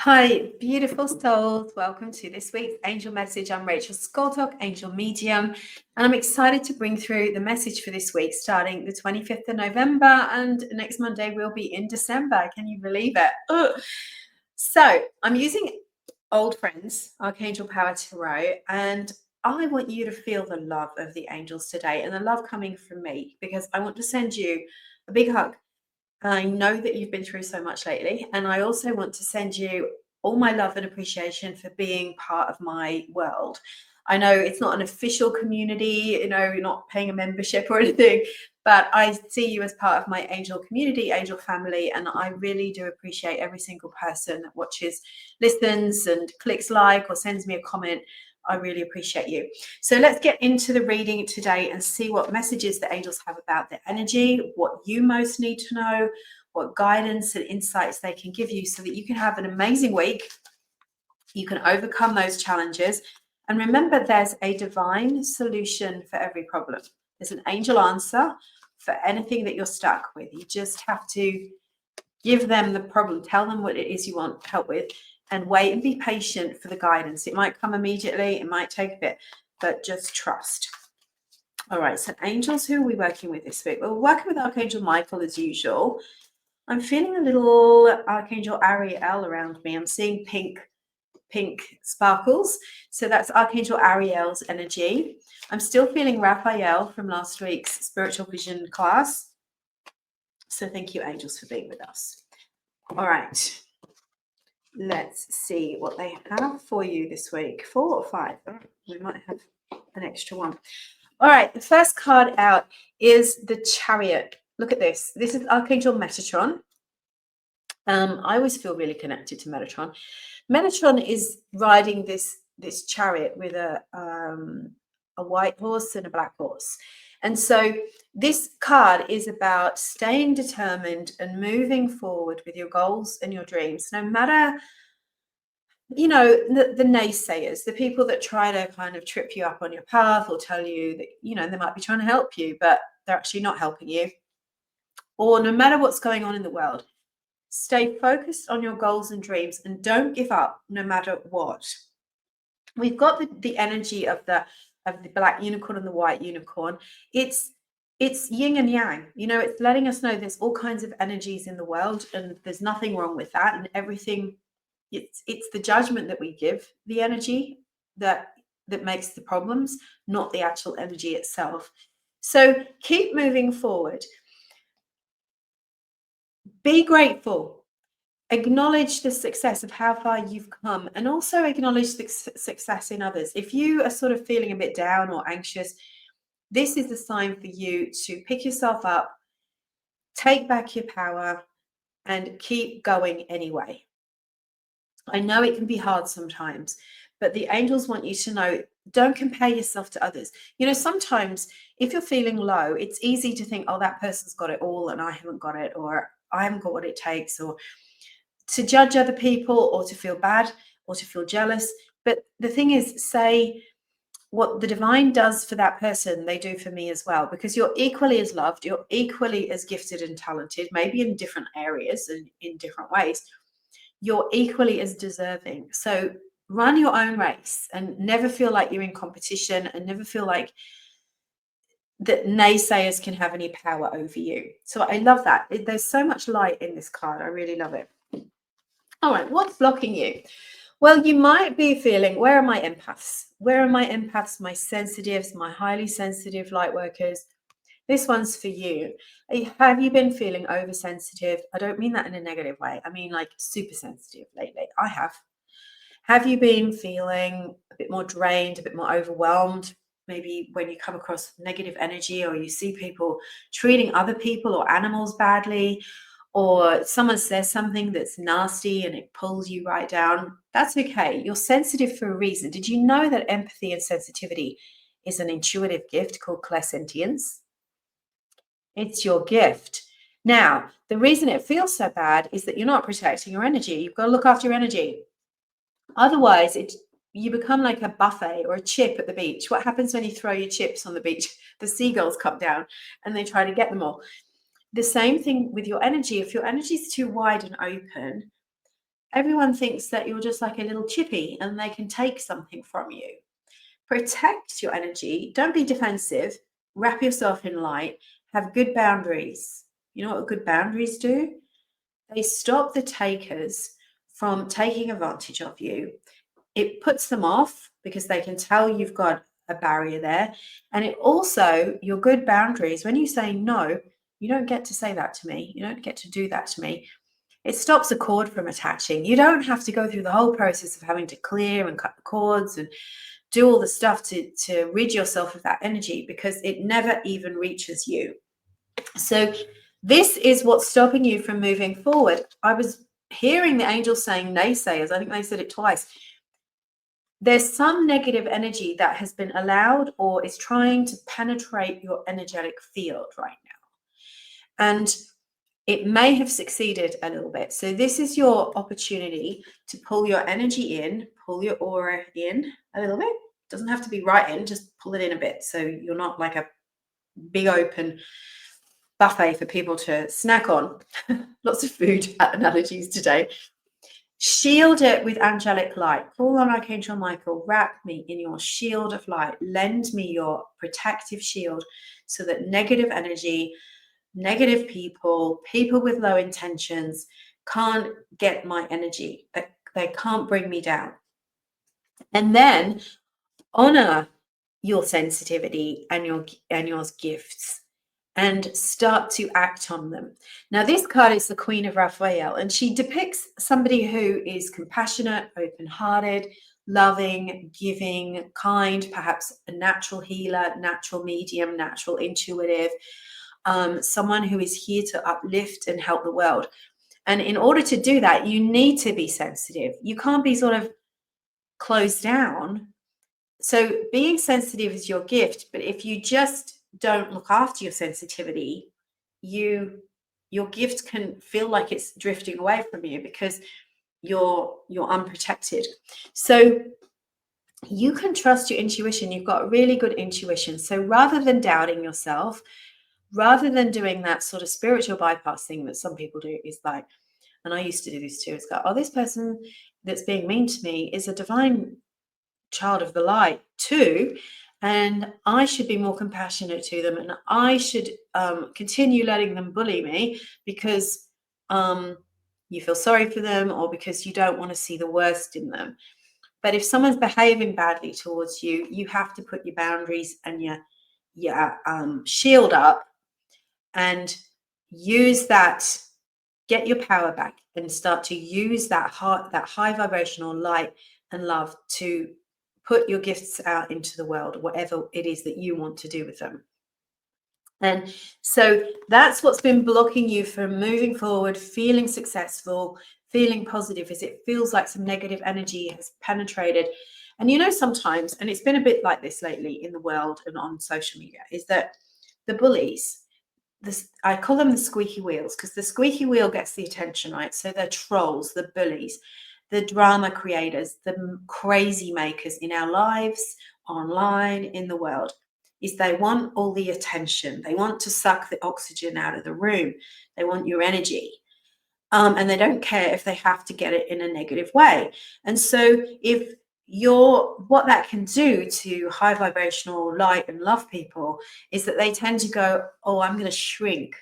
Hi, beautiful souls. Welcome to this week's Angel Message. I'm Rachel Scoltock, Angel Medium, and I'm excited to bring through the message for this week, starting the 25th of November, and next Monday we'll be in December. Can you believe it? Ugh. So I'm using Old Friends, Archangel Power Tarot, and I want you to feel the love of the angels today and the love coming from me because I want to send you a big hug. I know that you've been through so much lately, and I also want to send you all my love and appreciation for being part of my world. I know it's not an official community, you're not paying a membership or anything, but I see you as part of my angel community, angel family, and I really do appreciate every single person that watches, listens, and clicks like or sends me a comment. I really appreciate you. So let's get into the reading today and see what messages the angels have about the energy, what you most need to know, what guidance and insights they can give you so that you can have an amazing week. You can overcome those challenges. And remember, there's a divine solution for every problem. There's an angel answer for anything that you're stuck with. You just have to give them the problem, tell them what it is you want help with, and wait and be patient for the guidance. It might come immediately, it might take a bit, but just trust. All right, so angels, who are we working with this week? Well, we're working with Archangel Michael as usual. I'm feeling a little Archangel Ariel around me. I'm seeing pink sparkles. So that's Archangel Ariel's energy. I'm still feeling Raphael from last week's spiritual vision class. So thank you, angels, for being with us. All right. Let's see what they have for you this week. 4 or 5? We might have an extra one. All right, the first card out is the Chariot. Look at this. This is Archangel Metatron. I always feel really connected to Metatron. Metatron is riding this chariot with a white horse and a black horse. And so this card is about staying determined and moving forward with your goals and your dreams, no matter, the naysayers, the people that try to kind of trip you up on your path or tell you that, they might be trying to help you, but they're actually not helping you. Or no matter what's going on in the world, stay focused on your goals and dreams and don't give up no matter what. We've got the energy of the black unicorn and the white unicorn. It's yin and yang. It's letting us know there's all kinds of energies in the world and there's nothing wrong with that, and everything. It's the judgment that we give the energy that makes the problems, not the actual energy itself. So keep moving forward. Be grateful. Acknowledge the success of how far you've come, and also acknowledge the success in others. If you are sort of feeling a bit down or anxious, this is the sign for you to pick yourself up, take back your power, and keep going anyway. I know it can be hard sometimes, but the angels want you to know, don't compare yourself to others. Sometimes if you're feeling low, it's easy to think, oh, that person's got it all and I haven't got it, or I haven't got what it takes, or to judge other people, or to feel bad, or to feel jealous. But the thing is, say what the divine does for that person, they do for me as well, because you're equally as loved, you're equally as gifted and talented, maybe in different areas and in different ways. You're equally as deserving. So run your own race and never feel like you're in competition, and never feel like that naysayers can have any power over you. So I love that. There's so much light in this card. I really love it. All right, what's blocking you? Well, you might be feeling, where are my empaths? Where are my empaths, my sensitives, my highly sensitive light workers? This one's for you. Have you been feeling oversensitive? I don't mean that in a negative way. I mean like super sensitive lately. I have. Have you been feeling a bit more drained, a bit more overwhelmed? Maybe when you come across negative energy, or you see people treating other people or animals badly, or someone says something that's nasty and it pulls you right down. That's okay. You're sensitive for a reason. Did you know that empathy and sensitivity is an intuitive gift called clairsentience? It's your gift. Now, the reason it feels so bad is that you're not protecting your energy. You've got to look after your energy. Otherwise, you become like a buffet or a chip at the beach. What happens when you throw your chips on the beach? The seagulls come down and they try to get them all. The same thing with your energy. If your energy is too wide and open, Everyone thinks that you're just like a little chippy and they can take something from you. Protect your energy. Don't be defensive. Wrap yourself in light. Have good boundaries. You know what good boundaries do? They stop the takers from taking advantage of you. It puts them off because they can tell you've got a barrier there. And it also, your good boundaries, when you say no, you don't get to say that to me. You don't get to do that to me. It stops a cord from attaching. You don't have to go through the whole process of having to clear and cut the cords and do all the stuff to rid yourself of that energy, because it never even reaches you. So this is what's stopping you from moving forward. I was hearing the angels saying naysayers. I think they said it twice. There's some negative energy that has been allowed or is trying to penetrate your energetic field right now. And it may have succeeded a little bit. So this is your opportunity to pull your energy in, pull your aura in a little bit. Doesn't have to be right in, just pull it in a bit. So you're not like a big open buffet for people to snack on. Lots of food analogies today. Shield it with angelic light. Call on Archangel Michael. Wrap me in your shield of light. Lend me your protective shield so that negative energy, negative people, people with low intentions can't get my energy. They can't bring me down. And then honor your sensitivity and your gifts and start to act on them. Now, this card is the Queen of Raphael, and she depicts somebody who is compassionate, open-hearted, loving, giving, kind, perhaps a natural healer, natural medium, natural intuitive, someone who is here to uplift and help the world. And in order to do that, you need to be sensitive. You can't be sort of closed down. So being sensitive is your gift, but if you just don't look after your sensitivity, your gift can feel like it's drifting away from you because you're unprotected. So you can trust your intuition. You've got really good intuition. So rather than doubting yourself, rather than doing that sort of spiritual bypass thing that some people do, is like, and I used to do this too, it's like, oh, this person that's being mean to me is a divine child of the light too, and I should be more compassionate to them, and I should continue letting them bully me because you feel sorry for them or because you don't want to see the worst in them. But if someone's behaving badly towards you, you have to put your boundaries and your shield up and use that, get your power back and start to use that high vibrational light and love to put your gifts out into the world, whatever it is that you want to do with them. And so that's what's been blocking you from moving forward, feeling successful, feeling positive, is it feels like some negative energy has penetrated. And you know, sometimes, and it's been a bit like this lately in the world and on social media, is that the bullies, I call them the squeaky wheels, because the squeaky wheel gets the attention, right? So they're trolls, the bullies, the drama creators, the crazy makers in our lives, online, in the world, is they want all the attention. They want to suck the oxygen out of the room. They want your energy. And they don't care if they have to get it in a negative way. And so if what that can do to high vibrational light and love people is that they tend to go, oh, I'm going to shrink.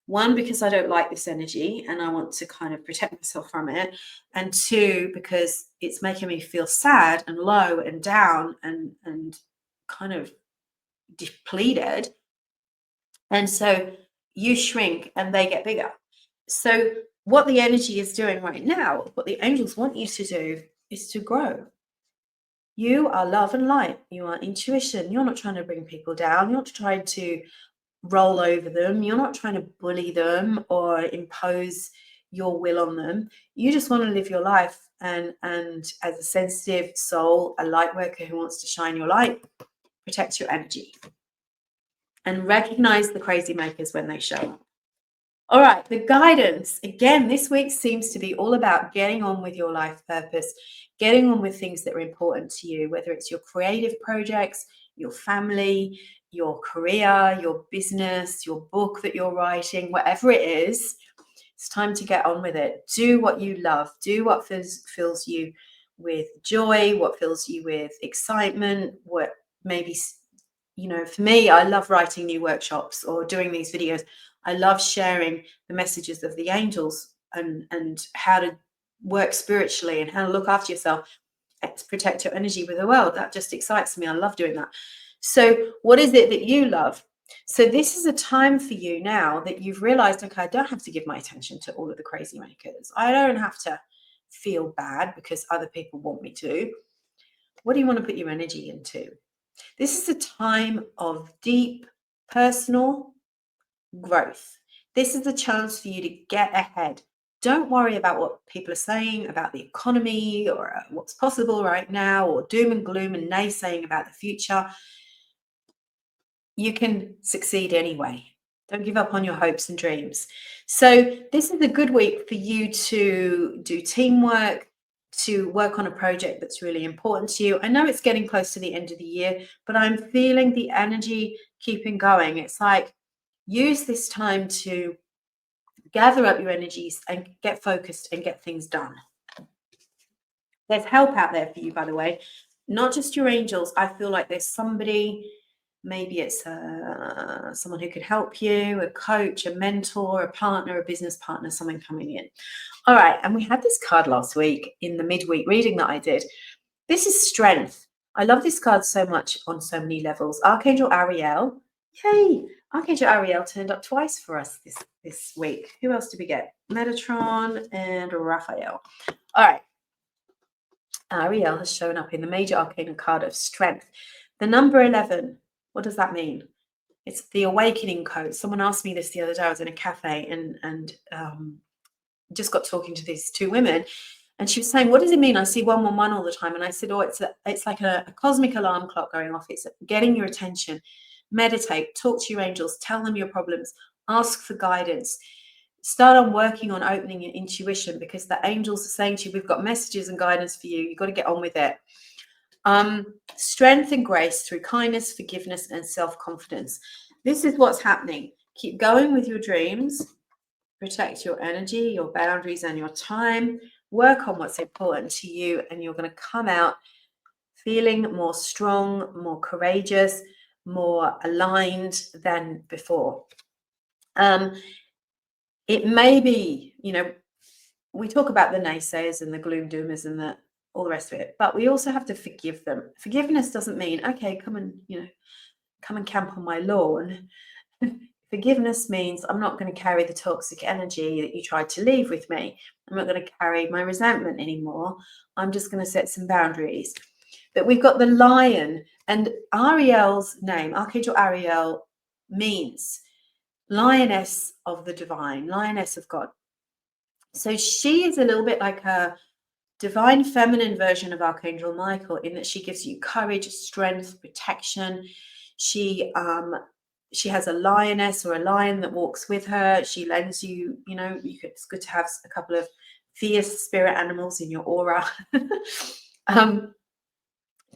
One, because I don't like this energy and I want to kind of protect myself from it. And two, because it's making me feel sad and low and down and kind of depleted. And so you shrink and they get bigger. So what the energy is doing right now, what the angels want you to do, is to grow. You are love and light. You are intuition. You're not trying to bring people down. You're not trying to roll over them. You're not trying to bully them or impose your will on them. You just want to live your life. And as a sensitive soul, a light worker who wants to shine your light, protect your energy. And recognize the crazy makers when they show up. All right, the guidance. Again, this week seems to be all about getting on with your life purpose, getting on with things that are important to you, whether it's your creative projects, your family, your career, your business, your book that you're writing, whatever it is. It's time to get on with it. Do what you love. Do what fills you with joy, what fills you with excitement, what maybe, for me, I love writing new workshops or doing these videos. I love sharing the messages of the angels and how to work spiritually and how to look after yourself and to protect your energy with the world. That just excites me. I love doing that. So what is it that you love? So this is a time for you now that you've realized, okay, I don't have to give my attention to all of the crazy makers. I don't have to feel bad because other people want me to. What do you want to put your energy into? This is a time of deep personal growth. This is a chance for you to get ahead. Don't worry about what people are saying about the economy or what's possible right now, or doom and gloom and naysaying about the future. You can succeed anyway. Don't give up on your hopes and dreams. So this is a good week for you to do teamwork, to work on a project that's really important to you. I know it's getting close to the end of the year, but I'm feeling the energy keeping going. It's like, use this time to gather up your energies and get focused and get things done. There's help out there for you, by the way, not just your angels. I feel like there's somebody, maybe it's someone who could help you, a coach, a mentor, a partner, a business partner, someone coming in. All right, and we had this card last week in the midweek reading that I did. This is strength. I love this card so much on so many levels. Archangel Ariel. Yay! Archangel Ariel turned up twice for us this week. Who else did we get? Metatron and Raphael. All right. Ariel has shown up in the major arcana card of strength. The number 11, what does that mean? It's the awakening code. Someone asked me this the other day. I was in a cafe and just got talking to these two women, and she was saying, what does it mean? I see 111 all the time. And I said, oh, it's like a cosmic alarm clock going off. It's getting your attention. Meditate, talk to your angels, tell them your problems, ask for guidance. Start on working on opening your intuition, because the angels are saying to you, we've got messages and guidance for you. You've got to get on with it. Strength and grace through kindness, forgiveness, and self-confidence. This is what's happening. Keep going with your dreams. Protect your energy, your boundaries, and your time. Work on what's important to you, and you're going to come out feeling more strong, more courageous, more aligned than before. It may be, we talk about the naysayers and the gloom doomers and all the rest of it, but we also have to forgive them. Forgiveness doesn't mean, okay, come and camp on my lawn. Forgiveness means I'm not going to carry the toxic energy that you tried to leave with me. I'm not going to carry my resentment anymore. I'm just going to set some boundaries. But we've got the lion, and Ariel's name, Archangel Ariel, means lioness of the divine, lioness of God. So she is a little bit like a divine feminine version of Archangel Michael, in that she gives you courage, strength, protection. She has a lioness or a lion that walks with her. She lends you, it's good to have a couple of fierce spirit animals in your aura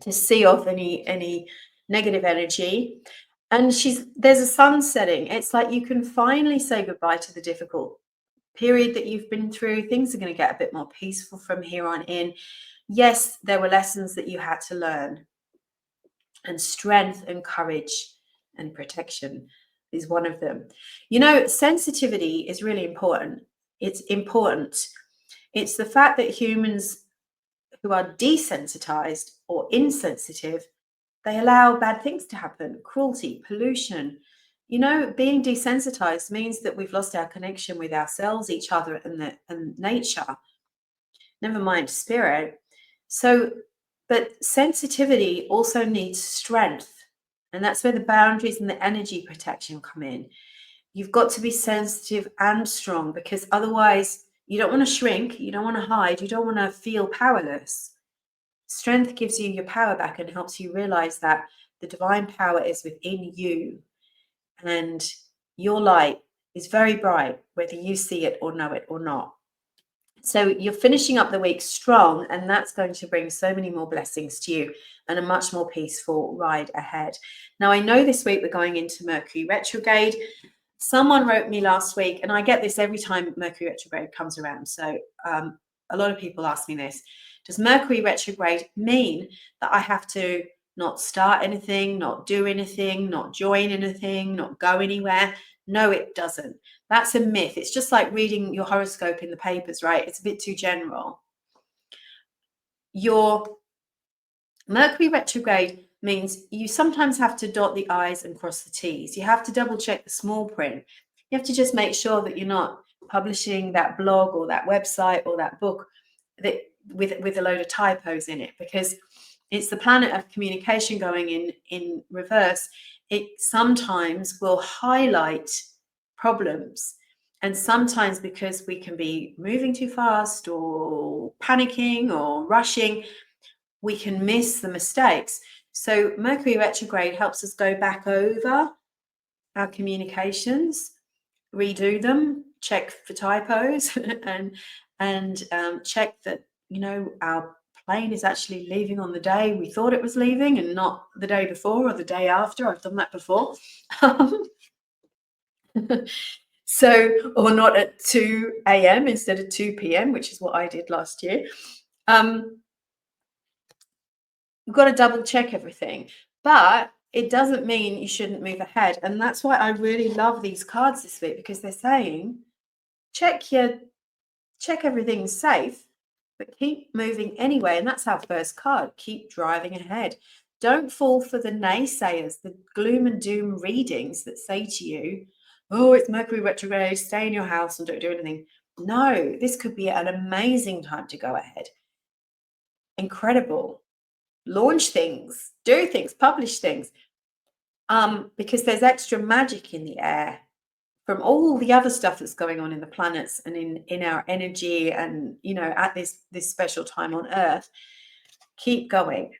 to see off any negative energy. And there's a sun setting. It's like you can finally say goodbye to the difficult period that you've been through. Things are going to get a bit more peaceful from here on in. Yes, there were lessons that you had to learn, and strength and courage and protection is one of them. Sensitivity is really important. It's important. It's the fact that humans who are desensitized or insensitive, they allow bad things to happen. Cruelty, pollution. Being desensitized means that we've lost our connection with ourselves, each other, and nature. Never mind spirit. But sensitivity also needs strength. And that's where the boundaries and the energy protection come in. You've got to be sensitive and strong, because otherwise you don't want to shrink, you don't want to hide, you don't want to feel powerless. Strength gives you your power back and helps you realize that the divine power is within you, and your light is very bright, whether you see it or know it or not. So you're finishing up the week strong, and that's going to bring so many more blessings to you and a much more peaceful ride ahead. Now, I know this week we're going into Mercury retrograde. Someone wrote me last week, and I get this every time Mercury retrograde comes around. So a lot of people ask me this. Does Mercury retrograde mean that I have to not start anything, not do anything, not join anything, not go anywhere? No, it doesn't. That's a myth. It's just like reading your horoscope in the papers, right? It's a bit too general. Your Mercury retrograde means you sometimes have to dot the I's and cross the T's. You have to double check the small print. You have to just make sure that you're not publishing that blog or that website or that book that with a load of typos in it, because it's the planet of communication going in reverse. It sometimes will highlight problems, and sometimes because we can be moving too fast or panicking or rushing, we can miss the mistakes. So Mercury retrograde helps us go back over our communications, redo them, check for typos, and check that, you know, our plane is actually leaving on the day we thought it was leaving and not the day before or the day after. I've done that before. So, or not at 2 a.m. instead of 2 p.m., which is what I did last year. You've got to double check everything, but it doesn't mean you shouldn't move ahead. And that's why I really love these cards this week, because they're saying check everything's safe, but keep moving anyway. And that's our first card. Keep driving ahead. Don't fall for the naysayers, the gloom and doom readings that say to you, oh, it's Mercury retrograde, stay in your house and don't do anything. No, this could be an amazing time to go ahead. Incredible. Launch things, do things, publish things, because there's extra magic in the air from all the other stuff that's going on in the planets and in our energy, and, you know, at this special time on Earth. Keep going.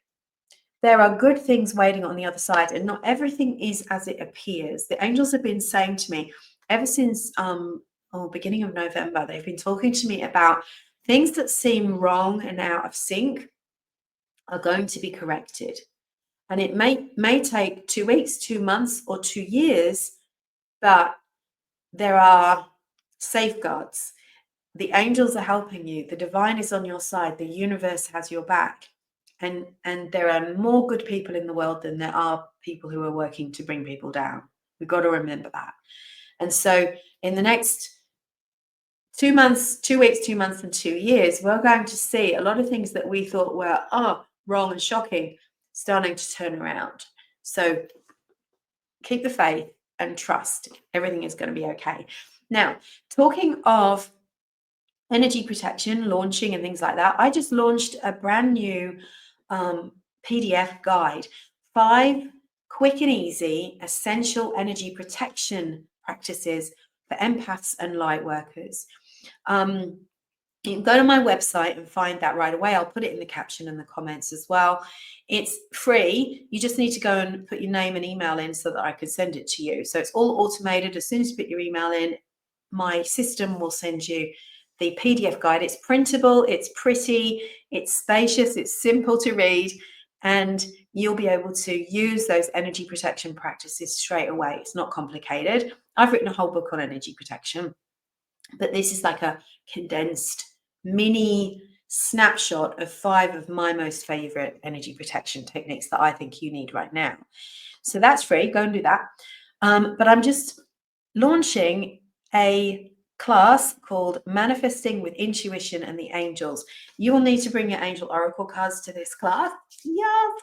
There are good things waiting on the other side, and not everything is as it appears. The angels have been saying to me ever since beginning of November. They've been talking to me about things that seem wrong and out of sync are going to be corrected. And it may take 2 weeks, 2 months, or 2 years, but there are safeguards. The angels are helping you. The divine is on your side. The universe has your back. And there are more good people in the world than there are people who are working to bring people down. We've got to remember that. And so in the next 2 months, 2 weeks, 2 months, and 2 years, we're going to see a lot of things that we thought were wrong and shocking starting to turn around. So keep the faith and trust. Everything is going to be okay. Now, talking of energy protection, launching and things like that, I just launched a brand new PDF guide, 5 quick and easy essential energy protection practices for empaths and light workers. You can go to my website and find that right away. I'll put it in the caption and the comments as well. It's free. You just need to go and put your name and email in so that I can send it to you. So it's all automated. As soon as you put your email in, my system will send you the PDF guide. It's printable, it's pretty, it's spacious, it's simple to read, and you'll be able to use those energy protection practices straight away. It's not complicated. I've written a whole book on energy protection, but this is like a condensed mini snapshot of 5 of my most favorite energy protection techniques that I think you need right now. So that's free. Go and do that. But I'm just launching a class called Manifesting with Intuition and the Angels. You will need to bring your angel oracle cards to this class. Yes.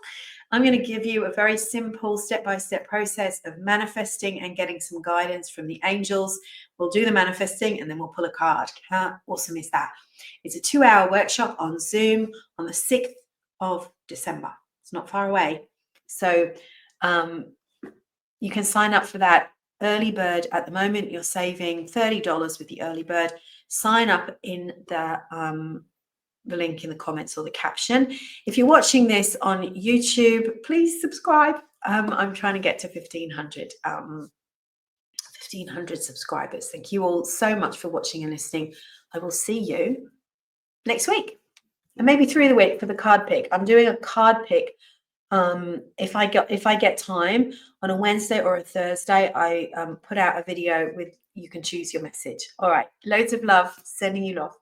I'm going to give you a very simple step-by-step process of manifesting and getting some guidance from the angels. We'll do the manifesting and then we'll pull a card. How awesome is that? It's a 2-hour workshop on Zoom on the 6th of December. It's not far away. So you can sign up for that early bird. At the moment, you're saving $30 with the early bird. Sign up in the link in the comments or the caption. If you're watching this on YouTube, please subscribe. I'm trying to get to 1,500 subscribers. Thank you all so much for watching and listening. I will see you next week and maybe through the week for the card pick. I'm doing a card pick If I get time on a Wednesday or a Thursday, I put out a video with, you can choose your message. All right, loads of love, sending you love.